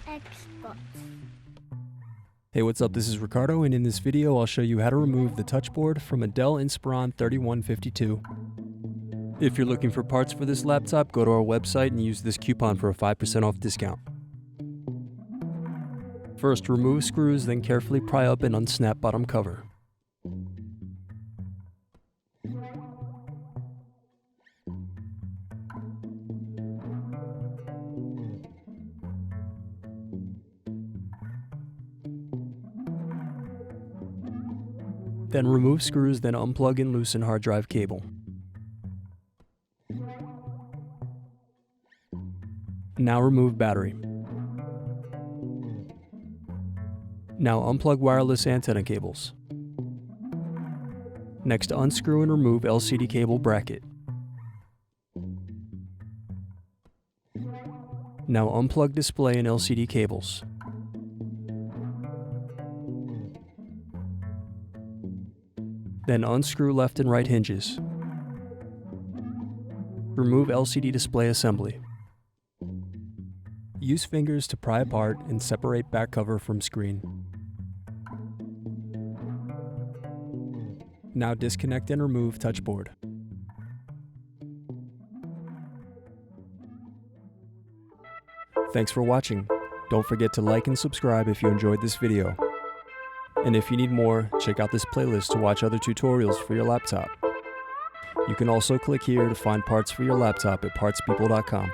Xbox. Hey, what's up? This is Ricardo, and in this video I'll show you how to remove the touchboard from a Dell Inspiron 3152. If you're looking for parts for this laptop, go to our website and use this coupon for a 5% off discount. First, remove screws, then carefully pry up and unsnap bottom cover. Then remove screws, then unplug and loosen hard drive cable. Now remove battery. Now unplug wireless antenna cables. Next, unscrew and remove LCD cable bracket. Now unplug display and LCD cables. Then unscrew left and right hinges. Remove LCD display assembly. Use fingers to pry apart and separate back cover from screen. Now disconnect and remove touchboard. Thanks for watching. Don't forget to like and subscribe if you enjoyed this video. And if you need more, check out this playlist to watch other tutorials for your laptop. You can also click here to find parts for your laptop at partspeople.com.